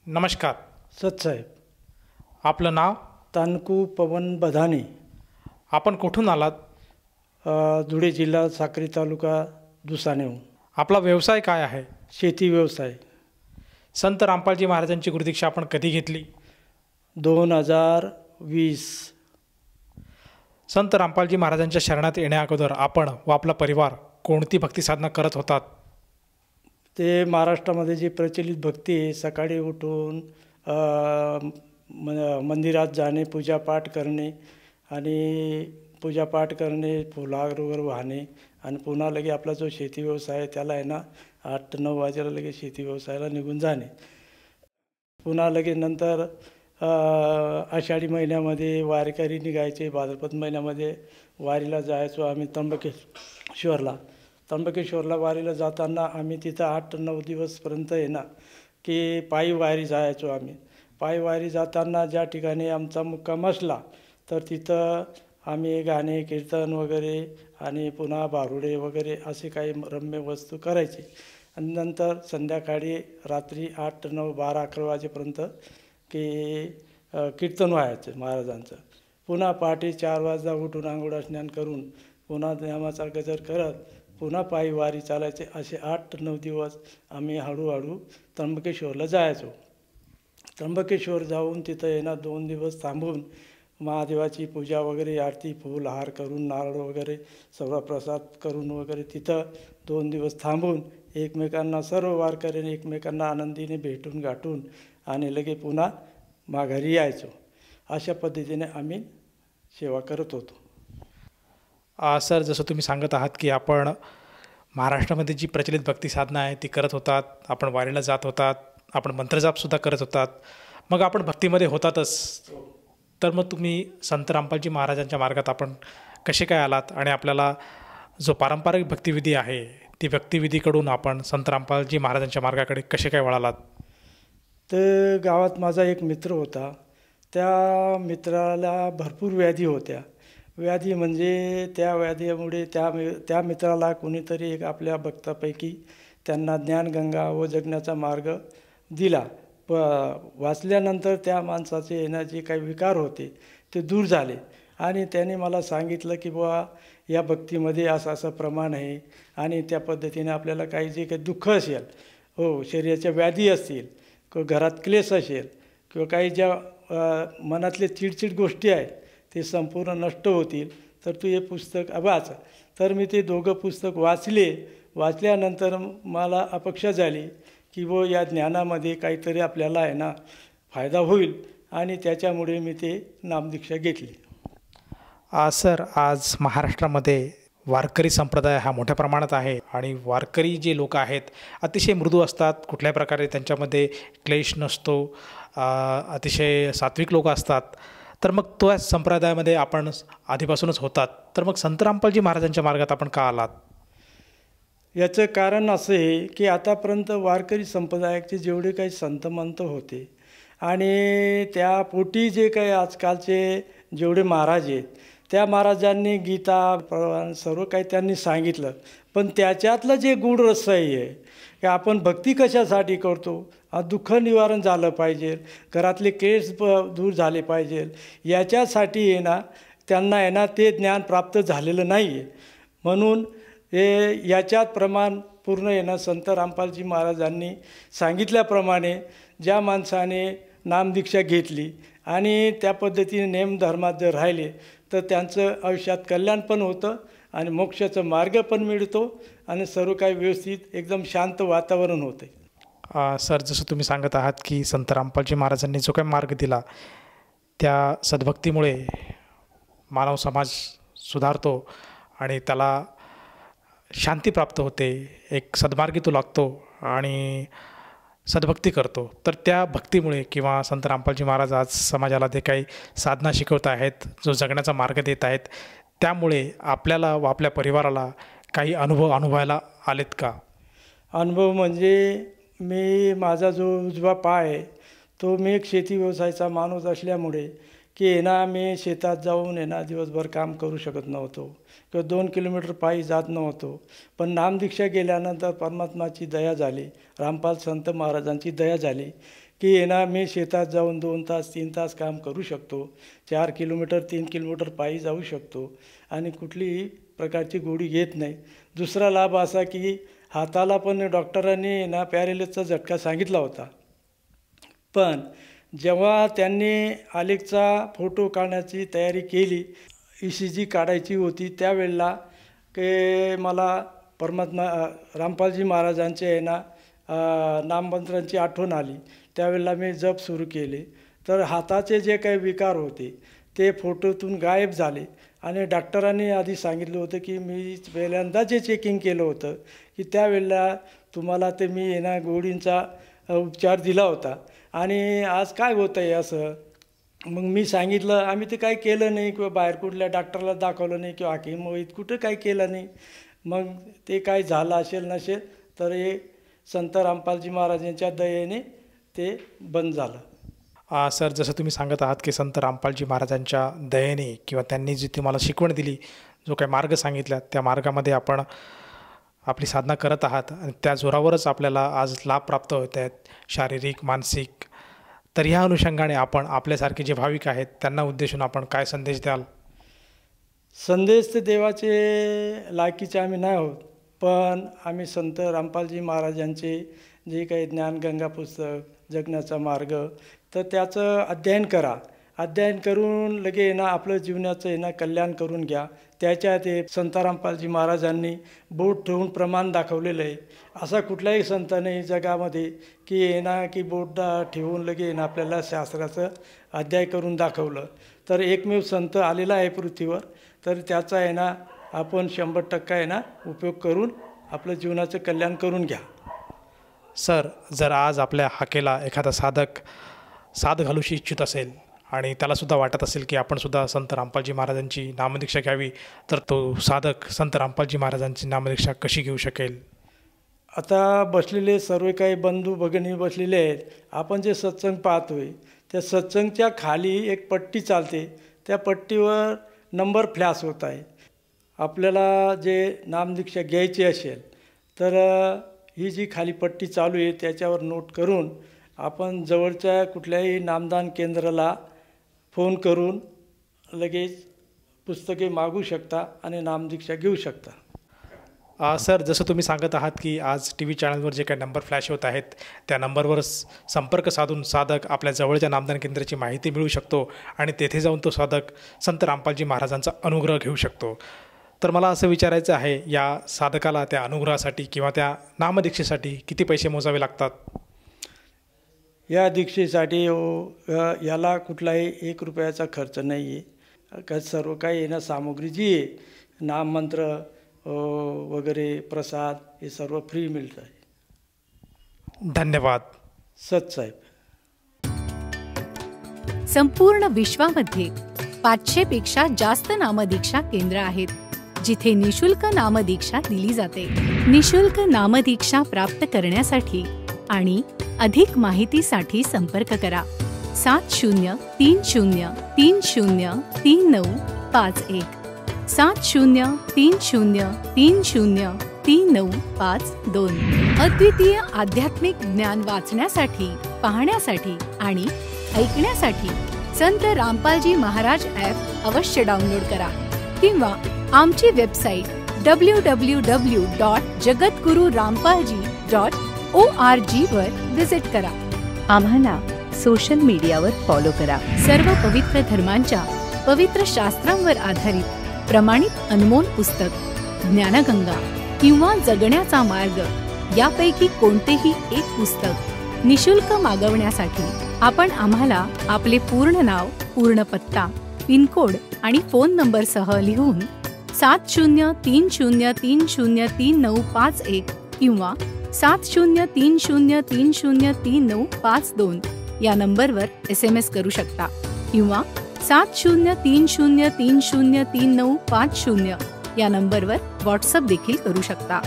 नमस्कार. सतसाहेब. आपलं नाव? तानकू पवन बधाने. आपण कुठून आलात? धुळे जिल्हा, साक्री तालुका, दुसानेहून. आपला व्यवसाय काय आहे? शेती व्यवसाय. संत रामपालजी महाराजांची गुरुदीक्षा आपण कधी घेतली? 2020. संत रामपालजी महाराजांच्या शरणात येण्या अगोदर आपण व आपला परिवार कोणती भक्ती साधना करत होतात? ते महाराष्ट्रामध्ये जी प्रचलित भक्ती आहे, सकाळी उठून मंदिरात जाणे, पूजापाठ करणे आणि पूजापाठ करणे, फुलार वगैरे वाहणे आणि पुन्हा लगे आपला जो शेती व्यवसाय आहे त्याला आहे ना 8-9 वाजेला लगे शेती व्यवसायाला निघून जाणे. पुन्हा लगे नंतर आषाढी महिन्यामध्ये वारकरी निघायचे. भाद्रपद महिन्यामध्ये वारीला जायचो आम्ही त्र्यंबकेश्वरला वारीला जाताना आम्ही तिथं 8-9 दिवसपर्यंत आहे ना की पायी वारी जायचो आम्ही. पायी वारी जाताना ज्या ठिकाणी आमचा मुक्काम असला तर तिथं आम्ही गाणे, कीर्तन वगैरे आणि पुन्हा भारुडे वगैरे असे काही रम्य वस्तू करायचे. आणि नंतर संध्याकाळी रात्री 8, 9, 12, 11 वाजेपर्यंत की कीर्तन व्हायचं महाराजांचं. पुन्हा पहाटे 4 वाजता उठून आंघोळ स्नान करून पुन्हा नामाचा गजर करत पुन्हा पायी वारी चालायचे. असे 8-9 दिवस आम्ही हळूहळू त्र्यंबकेश्वरला जायचो. त्र्यंबकेश्वर जाऊन तिथं येणार 2 दिवस थांबून महादेवाची पूजा वगैरे, आरती, फूल हार करून, नारळ वगैरे सर्व प्रसाद करून वगैरे तिथं 2 दिवस थांबून एकमेकांना, सर्व वारकऱ्यांनी एकमेकांना आनंदीने भेटून गाठून आणि लगे पुन्हा माघारी यायचो. अशा पद्धतीने आम्ही सेवा करत होतो. सर, जसं तुम्ही सांगत आहात की आपण महाराष्ट्रामध्ये जी प्रचलित भक्ती साधना आहे ती करत होतात, आपण वारीला जात होतात, आपण मंत्रजापसुद्धा करत होतात, मग आपण भक्तीमध्ये होतातच. तर मग तुम्ही संत रामपालजी महाराजांच्या मार्गात आपण कसे काय आलात आणि आपल्याला जो पारंपरिक भक्तिविधी आहे ती भक्तिविधीकडून आपण संत रामपालजी महाराजांच्या मार्गाकडे कसे काय वळालात? तर गावात माझा एक मित्र होता. त्या मित्राला भरपूर व्याधी होत्या. व्याधी म्हणजे त्या व्याधीमुळे त्या मित्राला कोणीतरी एक आपल्या भक्तापैकी त्यांना ज्ञानगंगा व जगण्याचा मार्ग दिला. वाचल्यानंतर त्या माणसाचे येणं जे काही विकार होते ते दूर झाले आणि त्याने मला सांगितलं की बुवा या भक्तीमध्ये असं असं प्रमाण आहे आणि त्या पद्धतीने आपल्याला काही जे काही दुःख असेल, हो, शरीराच्या व्याधी असतील किंवा घरात क्लेश असेल किंवा काही ज्या मनातले चिडचिड गोष्टी आहेत ते संपूर्ण नष्ट होतील, तर तू हे पुस्तक वाच. तर मी ते दोघं पुस्तक वाचल्यानंतर मला अपेक्षा झाली की वो या ज्ञानामध्ये काहीतरी आपल्याला आहे ना फायदा होईल आणि त्याच्यामुळे मी ते नामदीक्षा घेतली. सर, आज महाराष्ट्रामध्ये वारकरी संप्रदाय हा मोठ्या प्रमाणात आहे आणि वारकरी जे लोक आहेत अतिशय मृदू असतात, कुठल्याही प्रकारे त्यांच्यामध्ये क्लेश नसतो, अतिशय सात्विक लोक असतात. तर मग तो संप्रदायामध्ये आपण आधीपासूनच होतात, तर मग संत रामपालजी महाराजांच्या मार्गात आपण का आलात? याचं कारण असं आहे की आतापर्यंत वारकरी संप्रदायाचे जेवढे काही संतमंत होते आणि त्या पोटी जे काही आजकालचे जेवढे महाराज आहेत त्या महाराजांनी गीता सर्व काही त्यांनी सांगितलं, पण त्याच्यातलं जे गूढ रहस्य आहे की आपण भक्ती कशासाठी करतो, दुःख निवारण झालं पाहिजे, घरातले केस दूर झाले पाहिजे, याच्यासाठी आहे ना त्यांना आहे ना ते ज्ञान प्राप्त झालेलं नाही आहे. म्हणून हे याच्यात प्रमाण पूर्ण आहे ना संत रामपालजी महाराजांनी सांगितल्याप्रमाणे ज्या माणसाने नामदीक्षा घेतली आणि त्या पद्धतीने नेमधर्मात जर राहिले तर त्यांचं आयुष्यात कल्याण पण होतं आणि मोक्षाचा मार्ग पण मिळतो आणि सर्व काही व्यवस्थित एकदम शांत वातावरण होते. सर, जसं तुम्ही सांगत आहात की संत रामपालजी महाराजांनी जो काही मार्ग दिला त्या सद्भक्तीमुळे मानव समाज सुधारतो आणि त्याला शांती प्राप्त होते, एक सद्मार्गी तो लागतो आणि सद्भक्ती करतो. तर त्या भक्तीमुळे किंवा संत रामपालजी महाराज आज समाजाला जे काही साधना शिकवत आहेत, जो जगण्याचा मार्ग देत आहेत, त्यामुळे आपल्याला व आपल्या परिवाराला काही अनुभवायला आलेत का? अनुभव म्हणजे माझा जो उजवा पाय आहे तो मी एक शेती व्यवसायाचा माणूस असल्यामुळे की मी शेतात जाऊन दिवसभर काम करू शकत नव्हतो किंवा 2 किलोमीटर पायी जात नव्हतो. पण नामदीक्षा गेल्यानंतर परमात्माची दया झाली, रामपाल संत महाराजांची दया झाली की आहे ना मी शेतात जाऊन 2 तास 3 तास काम करू शकतो, 4 किलोमीटर 3 किलोमीटर पायी जाऊ शकतो आणि कुठलीही प्रकारची गोळी घेत नाही. दुसरा लाभ असा की हाताला पण डॉक्टरांनी ना पॅरालिसचा झटका सांगितला होता. पण जेव्हा त्यांनी आलेखचा फोटो काढण्याची तयारी केली, ECG काढायची होती, त्यावेळेला की मला परमात्मा रामपालजी महाराजांचे आहे ना नाममंत्रांची आठवण आली. त्यावेळेला मी जप सुरू केले, तर हाताचे जे काही विकार होते ते फोटोतून गायब झाले. आणि डॉक्टरांनी आधी सांगितलं होतं की मी पहिल्यांदा जे चेकिंग केलं होतं की त्यावेळेला तुम्हाला ते मी आहे ना गोळींचा उपचार दिला होता आणि आज काय होतं आहे असं. मग मी सांगितलं आम्ही ते काही केलं नाही किंवा बाहेर कुठल्या डॉक्टरला दाखवलं नाही किंवा हाकीम वैद कुठं काही केलं नाही. मग ते काय झालं असेल नसेल तर हे संत रामपालजी महाराजांच्या दयेने ते बंद झालं. सर, जसं तुम्ही सांगत आहात की संत रामपालजी महाराजांच्या दयेने किंवा त्यांनी जी तुम्हाला शिकवण दिली, जो काही मार्ग सांगितला, त्या मार्गामध्ये आपण आपली साधना करत आहात आणि त्या जोरावरच आपल्याला आज लाभ प्राप्त होत आहेत, शारीरिक, मानसिक. तर ह्या अनुषंगाने आपण आपल्यासारखे जे भाविक आहेत त्यांना उद्देशून आपण काय संदेश द्याल? संदेश तर देवाचे लायकीचे आम्ही नाही आहोत, पण आम्ही संत रामपालजी महाराजांचे जे काही ज्ञानगंगा पुस्तक, जगण्याचा मार्ग, तर त्याचं अध्ययन करा. अध्ययन करून लगे ना आपलं जीवनाचं आहे ना कल्याण करून घ्या. त्याच्यात ते संत रामपालजी महाराजांनी बोट ठेवून प्रमाण दाखवलेलं आहे. असा कुठलाही संत नाही जगामध्ये की आहे ना की बोट ठेवून लगे ना आपल्याला शास्त्राचं अध्याय करून दाखवलं. तर एकमेव संत आलेला आहे पृथ्वीवर. तर त्याचा आहे ना आपण 100% आहे ना उपयोग करून आपलं जीवनाचं कल्याण करून घ्या. सर, जर आज आपल्या हाकेला एखादा साधक साथ घालूशी इच्छित असेल आणि त्यालासुद्धा वाटत असेल की आपणसुद्धा संत रामपालजी महाराजांची नामदीक्षा घ्यावी, तर तो साधक संत रामपालजी महाराजांची नामदीक्षा कशी घेऊ शकेल? आता बसलेले सर्व काही बंधू भगिनी बसलेले आहेत. आपण जे सत्संग पाहतोय त्या सत्संगच्या खाली एक पट्टी चालते. त्या पट्टीवर नंबर फ्लॅश होत आहे. आपल्याला जे नामदीक्षा घ्यायची असेल तर ही जी खाली पट्टी चालू आहे त्याच्यावर नोट करून आपण जवळच्या कुठल्याही नामदान केंद्राला फोन करून लगेच पुस्तके मागू शकता आणि नामदीक्षा घेऊ शकता. सर, जसं तुम्ही सांगत आहात की आज TV चॅनलवर जे काही नंबर फ्लॅश होत आहेत त्या नंबरवर संपर्क साधून साधक आपल्या जवळच्या नामदान केंद्राची माहिती मिळू शकतो आणि तेथे जाऊन तो साधक संत रामपालजी महाराजांचा अनुग्रह घेऊ शकतो. तर मला असं विचारायचं आहे, या साधकाला त्या अनुग्रहासाठी किंवा त्या नामदीक्षेसाठी किती पैसे मोजावे लागतात? या दीक्षेसाठी याला कुठलाही 1 रुपयाचा खर्च नाही आहे. का सर्व काही येणं सामुग्री जी आहे, नाममंत्र वगैरे प्रसाद हे सर्व फ्री मिळतं आहे. धन्यवाद. सतसाहेब. संपूर्ण विश्वामध्ये 500 पेक्षा जास्त नामदीक्षा केंद्र आहेत जिथे निशुल्क नामदीक्षा दिली जाते. निशुल्क नामदीक्षा प्राप्त करण्यासाठी आणि अधिक माहितीसाठी संपर्क करा 7030303951 7030303952. अद्वितीय आध्यात्मिक ज्ञान वाचण्यासाठी, पाहण्यासाठी आणि ऐकण्यासाठी संत रामपालजी महाराज ॲप अवश्य डाउनलोड करा किंवा आमची वेबसाईट www.jagatgururampalji.org वर विजिट करा. आम्हाला सोशल मीडियावर फॉलो करा. सर्व पवित्र धर्मांच्या पवित्र शास्त्रांवर आधारित प्रमाणित अनमोल पुस्तक ज्ञानगंगा किंवा जगण्याचा मार्ग यापैकी कोणतेही एक पुस्तक निशुल्क मागवण्यासाठी आपण आम्हाला आपले पूर्ण नाव, पूर्ण पत्ता, पिनकोड आणि फोन नंबरसह लिहून 7030303951 किंवा 7030303952 या नंबरवर SMS करू शकता किंवा 7030303950 या नंबरवर व्हॉट्सअप देखील करू शकता.